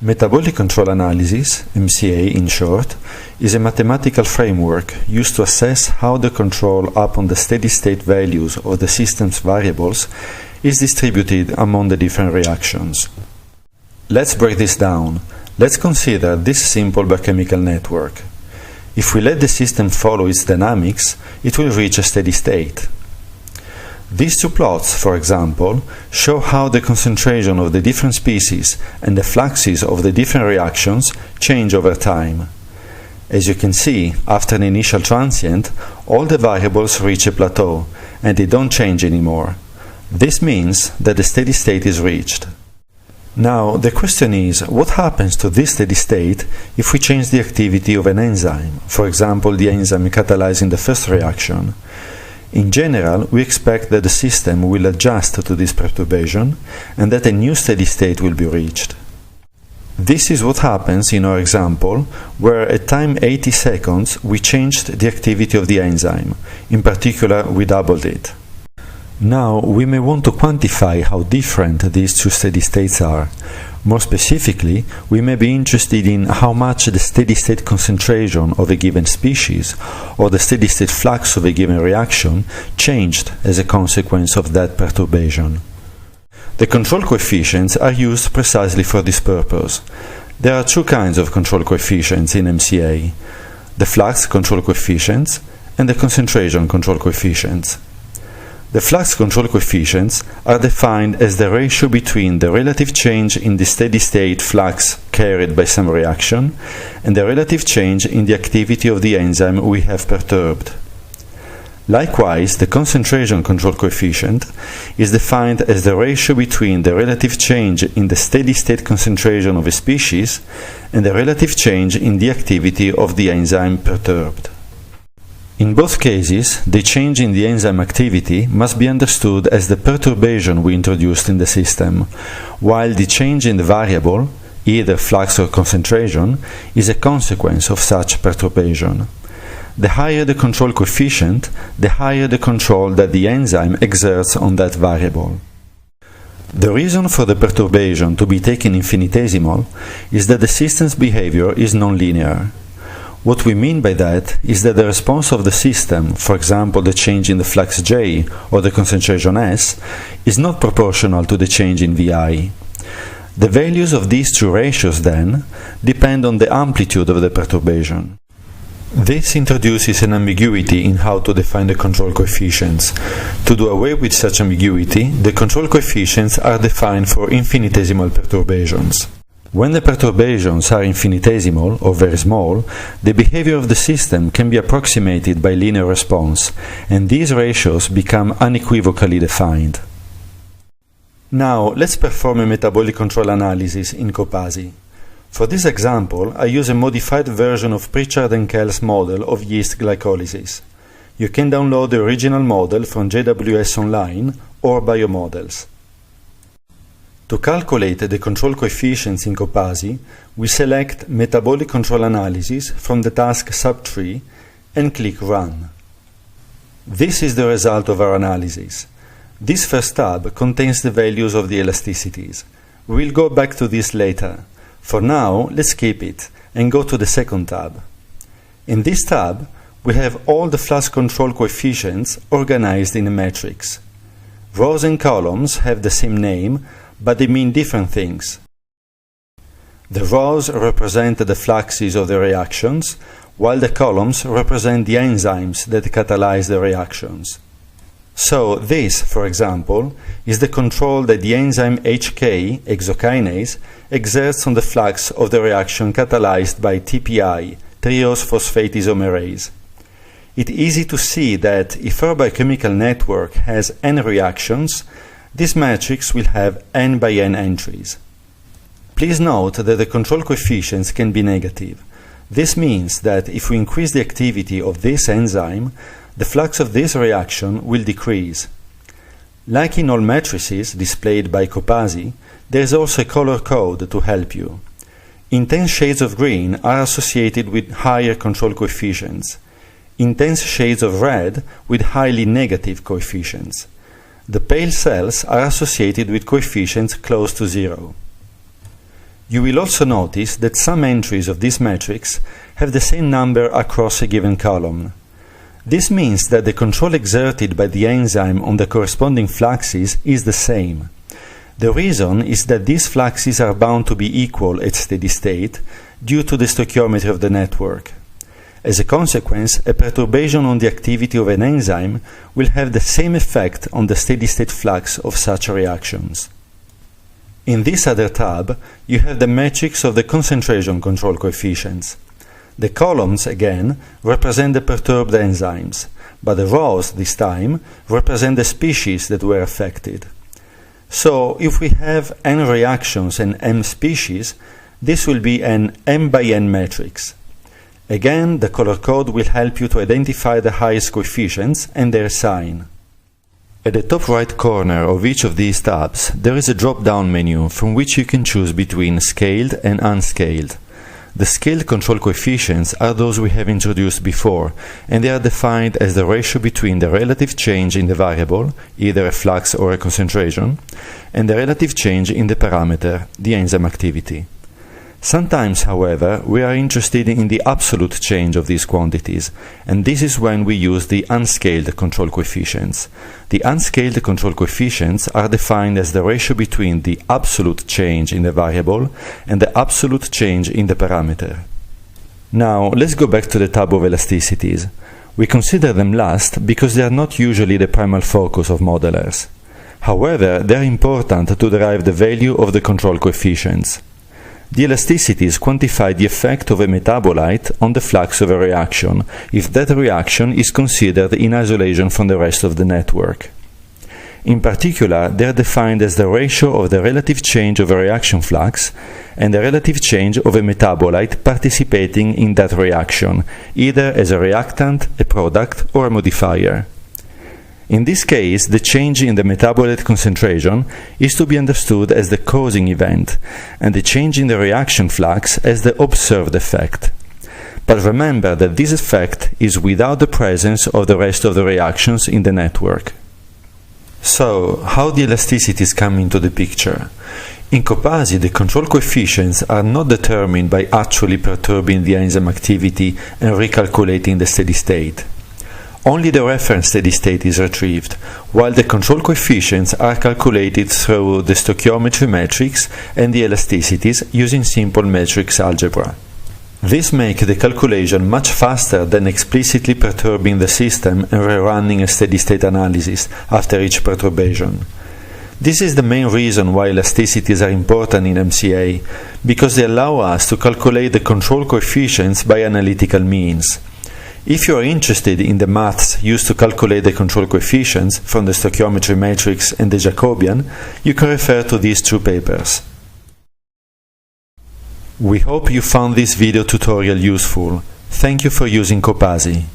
Metabolic Control Analysis, MCA in short, is a mathematical framework used to assess how the control upon the steady-state values of the system's variables is distributed among the different reactions. Let's break this down. Let's consider this simple biochemical network. If we let the system follow its dynamics, it will reach a steady state. These two plots, for example, show how the concentration of the different species and the fluxes of the different reactions change over time. As you can see, after an initial transient, all the variables reach a plateau, and they don't change anymore. This means that the steady state is reached. Now, the question is, what happens to this steady state if we change the activity of an enzyme, for example, the enzyme catalyzing the first reaction? In general, we expect that the system will adjust to this perturbation and that a new steady state will be reached. This is what happens in our example, where at time 80 seconds we changed the activity of the enzyme. In particular, we doubled it. Now, we may want to quantify how different these two steady states are. More specifically, we may be interested in how much the steady-state concentration of a given species or the steady-state flux of a given reaction changed as a consequence of that perturbation. The control coefficients are used precisely for this purpose. There are two kinds of control coefficients in MCA: the flux control coefficients and the concentration control coefficients. The flux control coefficients are defined as the ratio between the relative change in the steady-state flux carried by some reaction and the relative change in the activity of the enzyme we have perturbed. Likewise, the concentration control coefficient is defined as the ratio between the relative change in the steady-state concentration of a species and the relative change in the activity of the enzyme perturbed. In both cases, the change in the enzyme activity must be understood as the perturbation we introduced in the system, while the change in the variable, either flux or concentration, is a consequence of such perturbation. The higher the control coefficient, the higher the control that the enzyme exerts on that variable. The reason for the perturbation to be taken infinitesimal is that the system's behavior is nonlinear. What we mean by that is that the response of the system, for example the change in the flux J or the concentration S, is not proportional to the change in VI. The values of these two ratios, then, depend on the amplitude of the perturbation. This introduces an ambiguity in how to define the control coefficients. To do away with such ambiguity, the control coefficients are defined for infinitesimal perturbations. When the perturbations are infinitesimal or very small, the behavior of the system can be approximated by linear response, and these ratios become unequivocally defined. Now, let's perform a metabolic control analysis in Copasi. For this example, I use a modified version of Pritchard and Kell's model of yeast glycolysis. You can download the original model from JWS Online or Biomodels. To calculate the control coefficients in Copasi, we select Metabolic Control Analysis from the task subtree and click Run. This is the result of our analysis. This first tab contains the values of the elasticities. We'll go back to this later. For now, let's skip it and go to the second tab. In this tab, we have all the flux control coefficients organized in a matrix. Rows and columns have the same name, but they mean different things. The rows represent the fluxes of the reactions, while the columns represent the enzymes that catalyze the reactions. So this, for example, is the control that the enzyme HK, hexokinase, exerts on the flux of the reaction catalyzed by TPI, triose phosphate isomerase. It's easy to see that if our biochemical network has n reactions, this matrix will have n by n entries. Please note that the control coefficients can be negative. This means that if we increase the activity of this enzyme, the flux of this reaction will decrease. Like in all matrices displayed by Copasi, there is also a color code to help you. Intense shades of green are associated with higher control coefficients. Intense shades of red with highly negative coefficients. The pale cells are associated with coefficients close to 0. You will also notice that some entries of this matrix have the same number across a given column. This means that the control exerted by the enzyme on the corresponding fluxes is the same. The reason is that these fluxes are bound to be equal at steady state due to the stoichiometry of the network. As a consequence, a perturbation on the activity of an enzyme will have the same effect on the steady-state flux of such reactions. In this other tab, you have the matrix of the concentration control coefficients. The columns, again, represent the perturbed enzymes, but the rows, this time, represent the species that were affected. So, if we have n reactions and m species, this will be an m by n matrix. Again, the color code will help you to identify the highest coefficients and their sign. At the top right corner of each of these tabs, there is a drop-down menu from which you can choose between scaled and unscaled. The scaled control coefficients are those we have introduced before, and they are defined as the ratio between the relative change in the variable, either a flux or a concentration, and the relative change in the parameter, the enzyme activity. Sometimes, however, we are interested in the absolute change of these quantities, and this is when we use the unscaled control coefficients. The unscaled control coefficients are defined as the ratio between the absolute change in the variable and the absolute change in the parameter. Now, let's go back to the tab of elasticities. We consider them last because they are not usually the primal focus of modelers. However, they are important to derive the value of the control coefficients. The elasticities quantify the effect of a metabolite on the flux of a reaction, if that reaction is considered in isolation from the rest of the network. In particular, they are defined as the ratio of the relative change of a reaction flux and the relative change of a metabolite participating in that reaction, either as a reactant, a product, or a modifier. In this case, the change in the metabolite concentration is to be understood as the causing event, and the change in the reaction flux as the observed effect. But remember that this effect is without the presence of the rest of the reactions in the network. So, how the elasticities come into the picture? In Copasi, the control coefficients are not determined by actually perturbing the enzyme activity and recalculating the steady state. Only the reference steady state is retrieved, while the control coefficients are calculated through the stoichiometry matrix and the elasticities using simple matrix algebra. This makes the calculation much faster than explicitly perturbing the system and rerunning a steady-state analysis after each perturbation. This is the main reason why elasticities are important in MCA, because they allow us to calculate the control coefficients by analytical means. If you are interested in the maths used to calculate the control coefficients from the stoichiometry matrix and the Jacobian, you can refer to these two papers. We hope you found this video tutorial useful. Thank you for using Copasi.